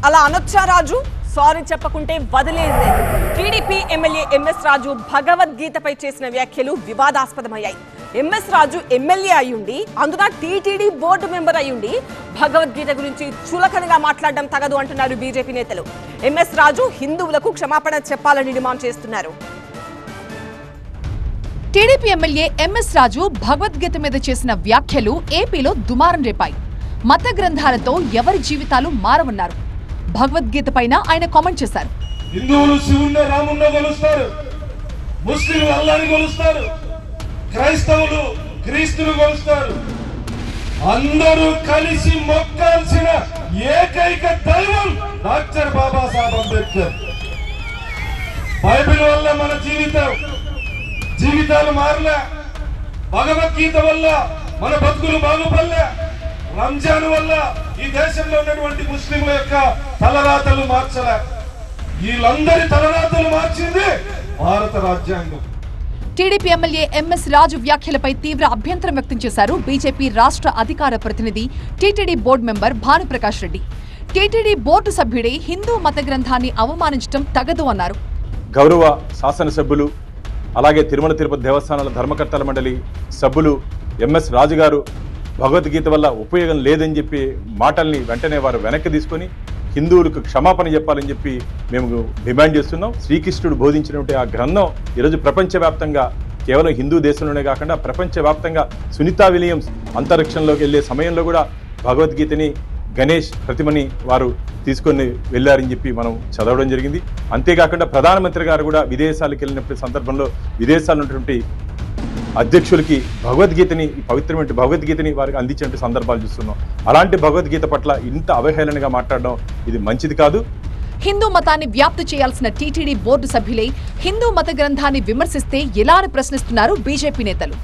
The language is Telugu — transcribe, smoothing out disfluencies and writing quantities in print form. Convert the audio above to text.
అలా అనొచ్చా రాజు? సారీ చెప్పకుంటే వదిలేదే. టీడీపీ ఎమ్మెల్యే ఎంఎస్ రాజు భగవద్గీతపై చేసిన వ్యాఖ్యలు వివాదాస్పదమయ్యాయి. ఎంఎస్ రాజు ఎమ్మెల్యే అయ్యుండి, అందున టీటీడీ బోర్డు మెంబర్ అయ్యుండి భగవద్గీత గురించి చులకనగా మాట్లాడడం తగదు అంటున్నారు బీజేపీ నేతలు. ఎంఎస్ రాజు హిందువులకు క్షమాపణ చెప్పాలని డిమాండ్ చేస్తున్నారు. టీడీపీ ఎమ్మెల్యే ఎంఎస్ రాజు భగవద్గీత మీద చేసిన వ్యాఖ్యలు ఏపీలో దుమారం రేపాయి. మత గ్రంథాలతో ఎవరి జీవితాలు మారవన్నారు. భగవద్గీత పైన ఆయన కామెంట్ చేశారు. హిందువులు శివుణ్ణి రాముణ్ణి కొలుస్తారు, ముస్లింలు అల్లాని కొలుస్తారు, క్రైస్తవులు క్రీస్తుని కొలుస్తారు. అందరూ కలిసి మొక్కాల్సిన ఏకైక దైవం డాక్టర్ బాబాసాహెబ్ అంబేద్కర్. బైబిల్ వల్ల మన జీవితాలు మారలే, భగవద్గీత వల్ల మన బతుకులు బాగుపడలే, రంజాన్ వల్ల ఈ దేశంలో ఉన్నటువంటి ముస్లింల యొక్క తలరాతలు మార్చలే. వీళ్ళందరి తలరాతలు మార్చింది భారత రాజ్యాంగం. టీడీపీ ఎమ్మెల్యే ఎంఎస్ రాజు వ్యాఖ్యలపై తీవ్ర అభ్యంతరం వ్యక్తం చేశారు బీజేపీ రాష్ట్ర అధికార ప్రతినిధి TTD board member Bhanu Prakash Reddy. TTD board సభ్యుడే హిందూ మత గ్రంథాన్ని అవమానించడం తగదు అన్నారు. గౌరవ శాసనసభ్యులు అలాగే తిరుమల తిరుపతి దేవస్థానాల ధర్మకర్తల మండలి సభ్యులు ఎంఎస్ రాజు గారు భగవద్గీత వల్ల ఉపయోగం లేదని చెప్పి మాటల్ని వెంటనే వారు వెనక్కి తీసుకొని హిందువులకు క్షమాపణ చెప్పాలని చెప్పి మేము డిమాండ్ చేస్తున్నాం. శ్రీకృష్ణుడు బోధించినటువంటి ఆ గ్రంథం ఈరోజు ప్రపంచవ్యాప్తంగా కేవలం హిందూ దేశంలోనే కాకుండా ప్రపంచవ్యాప్తంగా సునీతా విలియమ్స్ అంతరిక్షంలోకి వెళ్ళే సమయంలో కూడా భగవద్గీతని గణేష్ ప్రతిమని వారు తీసుకొని వెళ్ళారని చెప్పి మనం చదవడం జరిగింది. అంతేకాకుండా ప్రధానమంత్రి గారు కూడా విదేశాలకు వెళ్ళినప్పుడు సందర్భంలో విదేశాల్లో ఉన్నటువంటి అధ్యక్షులకి భగవద్గీతని, ఈ పవిత్రమైన భగవద్గీతని వారికి అందించే సందర్భాలు చూస్తున్నాం. అలాంటి భగవద్గీత పట్ల ఇంత అవహేళనగా మాట్లాడడం ఇది మంచిది కాదు. హిందూ మతాన్ని వ్యాప్తి చేయాల్సిన టీటీడీ బోర్డు సభ్యులే హిందూ మత గ్రంథాన్ని విమర్శిస్తే ఎలా అని ప్రశ్నిస్తున్నారు బీజేపీ నేతలు.